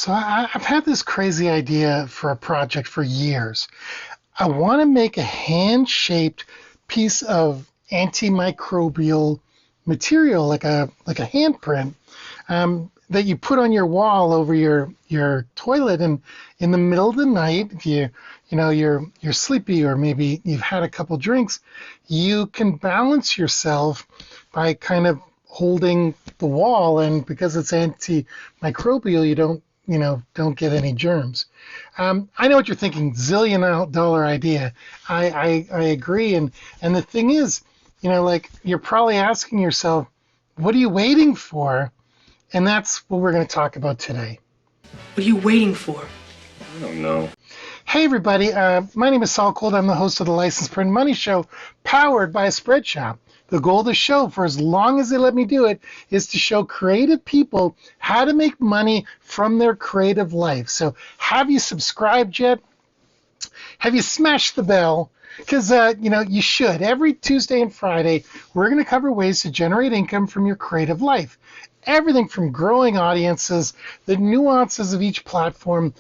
I've had this crazy idea for a project for years. I want to make a hand-shaped piece of antimicrobial material, like a handprint, that you put on your wall over your toilet, and in the middle of the night, if you're sleepy or maybe you've had a couple drinks, you can balance yourself by kind of holding the wall, and because it's antimicrobial, you don't get any germs. I know what you're thinking, $1 zillion idea. I agree, and the thing is, like, you're probably asking yourself, what are you waiting for? And that's what we're going to talk about today. What are you waiting for? I don't know. Hey everybody, my name is Saul Cold. I'm the host of the Licensed Print Money Show, powered by Spreadshop. The goal of the show, for as long as they let me do it, is to show creative people how to make money from their creative life. So have you subscribed yet? Have you smashed the bell? Because, you should. Every Tuesday and Friday, we're going to cover ways to generate income from your creative life. Everything from growing audiences, the nuances of each platform.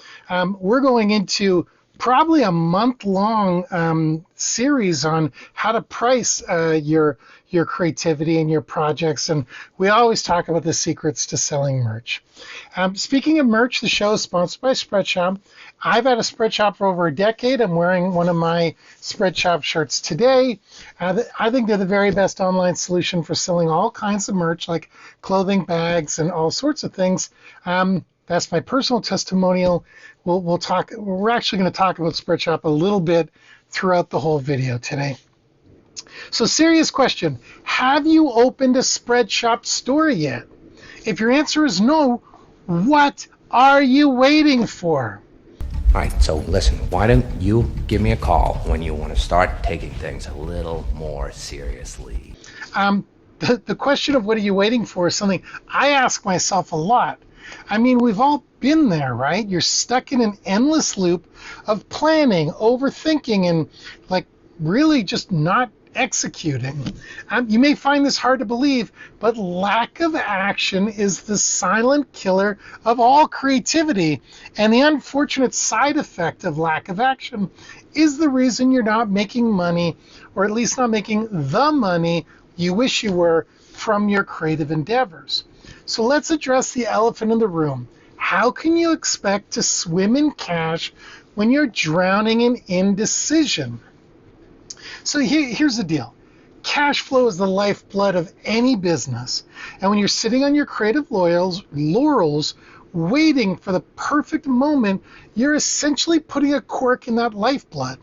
We're going into probably a month-long series on how to price your creativity and your projects, and we always talk about the secrets to selling merch. Speaking of merch, the show is sponsored by Spreadshop. I've had a Spreadshop for over a decade. I'm wearing one of my Spreadshop shirts today. I think they're the very best online solution for selling all kinds of merch, like clothing, bags, and all sorts of things. That's my personal testimonial. We're actually going to talk about Spreadshop a little bit throughout the whole video today. So, serious question. Have you opened a Spreadshop store yet? If your answer is no, what are you waiting for? All right, so listen, why don't you give me a call when you want to start taking things a little more seriously? The question of what are you waiting for is something I ask myself a lot. I mean, we've all been there, right? You're stuck in an endless loop of planning, overthinking, and really just not executing. You may find this hard to believe, but lack of action is the silent killer of all creativity. And the unfortunate side effect of lack of action is the reason you're not making money, or at least not making the money you wish you were from your creative endeavors. So let's address the elephant in the room. How can you expect to swim in cash when you're drowning in indecision? So here's the deal. Cash flow is the lifeblood of any business. And when you're sitting on your creative laurels, waiting for the perfect moment, you're essentially putting a cork in that lifeblood.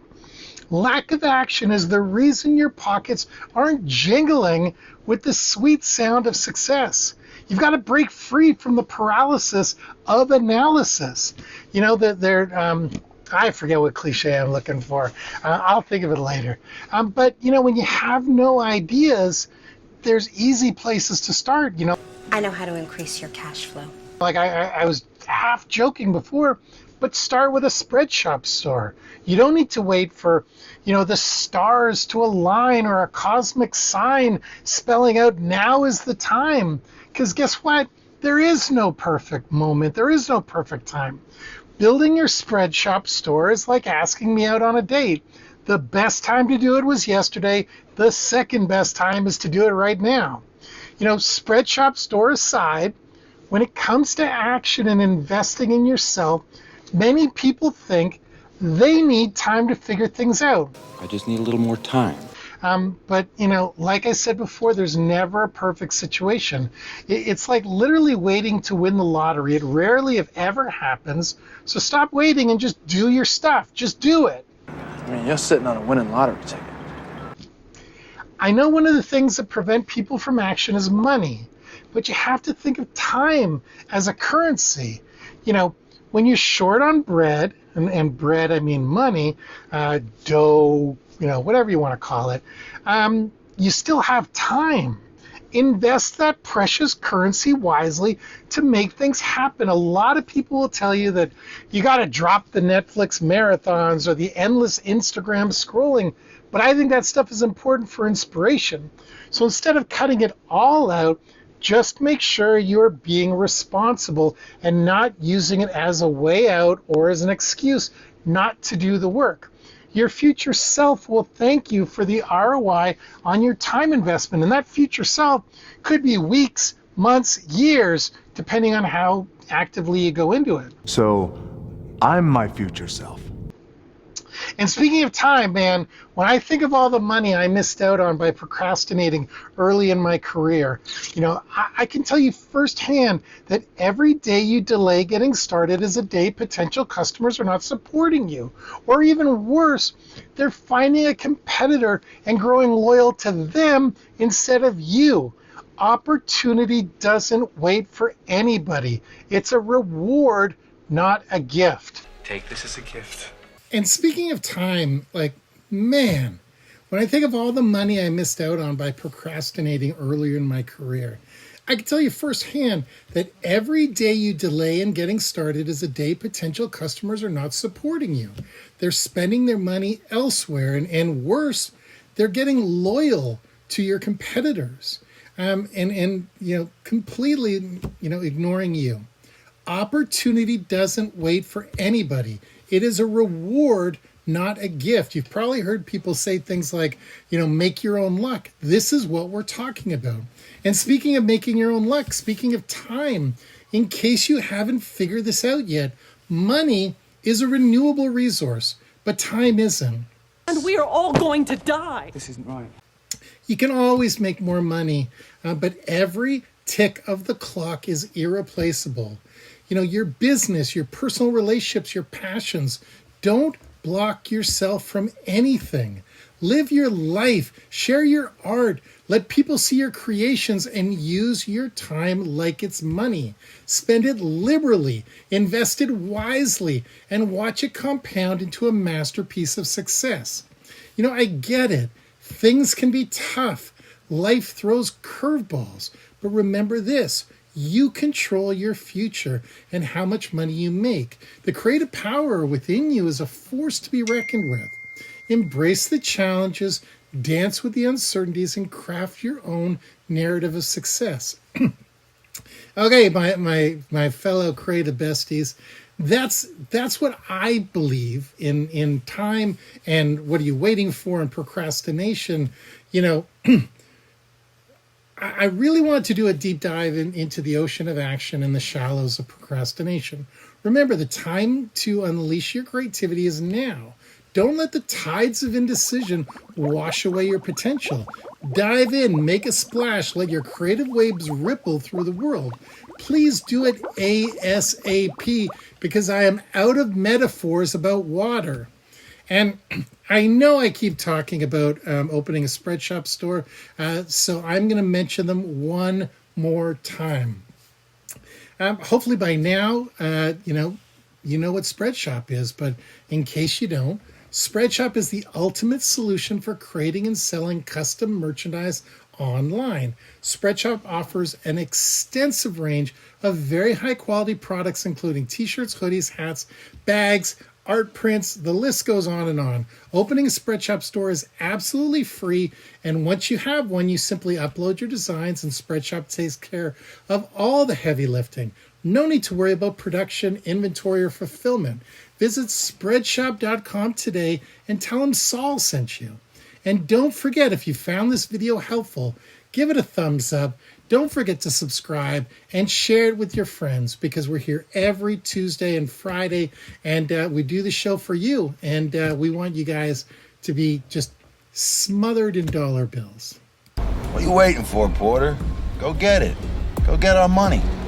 Lack of action is the reason your pockets aren't jingling with the sweet sound of success. You've got to break free from the paralysis of analysis. I forget what cliche I'm looking for. I'll think of it later. But when you have no ideas, there's easy places to start. I know how to increase your cash flow. Like I was half joking before, but start with a Spreadshop store. You don't need to wait for, the stars to align or a cosmic sign spelling out now is the time. Because guess what? There is no perfect moment. There is no perfect time. Building your Spreadshop store is like asking me out on a date. The best time to do it was yesterday. The second best time is to do it right now. Spreadshop store aside, when it comes to action and investing in yourself, many people think they need time to figure things out. I just need a little more time. But, like I said before, there's never a perfect situation. It's like literally waiting to win the lottery. It rarely, if ever, happens. So stop waiting and just do your stuff. Just do it. I mean, you're sitting on a winning lottery ticket. I know one of the things that prevent people from action is money, but you have to think of time as a currency. When you're short on bread, and bread, I mean money, dough, whatever you want to call it, you still have time. Invest that precious currency wisely to make things happen. A lot of people will tell you that you got to drop the Netflix marathons or the endless Instagram scrolling, but I think that stuff is important for inspiration. So instead of cutting it all out, Just make sure you're being responsible and not using it as a way out or as an excuse not to do the work. Your future self will thank you for the ROI on your time investment, and that future self could be weeks, months, years, depending on how actively you go into it. So, I'm my future self. And speaking of time, man, when I think of all the money I missed out on by procrastinating early in my career, I can tell you firsthand that every day you delay getting started is a day potential customers are not supporting you. Or even worse, they're finding a competitor and growing loyal to them instead of you. Opportunity doesn't wait for anybody. It's a reward, not a gift. Take this as a gift. And speaking of time, man, when I think of all the money I missed out on by procrastinating earlier in my career, I can tell you firsthand that every day you delay in getting started is a day potential customers are not supporting you. They're spending their money elsewhere, and worse, they're getting loyal to your competitors, and completely ignoring you. Opportunity doesn't wait for anybody. It is a reward, not a gift. You've probably heard people say things like, make your own luck. This is what we're talking about. And speaking of making your own luck, speaking of time, in case you haven't figured this out yet, money is a renewable resource, but time isn't. And we are all going to die. This isn't right. You can always make more money, but every tick of the clock is irreplaceable. Your business, your personal relationships, your passions, don't block yourself from anything. Live your life, share your art, let people see your creations, and use your time like it's money. Spend it liberally, invest it wisely, and watch it compound into a masterpiece of success. I get it. Things can be tough. Life throws curveballs. But remember this. You control your future and how much money you make. The creative power within you is a force to be reckoned with. Embrace the challenges, dance with the uncertainties, and craft your own narrative of success. Okay, my fellow creative besties, that's what I believe in time and what are you waiting for in procrastination. I really want to do a deep dive into the ocean of action and the shallows of procrastination. Remember, the time to unleash your creativity is now. Don't let the tides of indecision wash away your potential. Dive in, make a splash, let your creative waves ripple through the world. Please do it ASAP, because I am out of metaphors about water. And I know I keep talking about opening a Spreadshop store, so I'm going to mention them one more time. Hopefully by now, you know what Spreadshop is, but in case you don't, Spreadshop is the ultimate solution for creating and selling custom merchandise online. Spreadshop offers an extensive range of very high quality products, including t-shirts, hoodies, hats, bags, art prints, the list goes on and on. Opening a Spreadshop store is absolutely free, and once you have one, you simply upload your designs and Spreadshop takes care of all the heavy lifting. No need to worry about production, inventory, or fulfillment. Visit Spreadshop.com today and tell them Saul sent you. And don't forget, if you found this video helpful, give it a thumbs up. Don't forget to subscribe and share it with your friends, because we're here every Tuesday and Friday, and we do the show for you, and we want you guys to be just smothered in dollar bills. What are you waiting for, Porter? Go get it. Go get our money.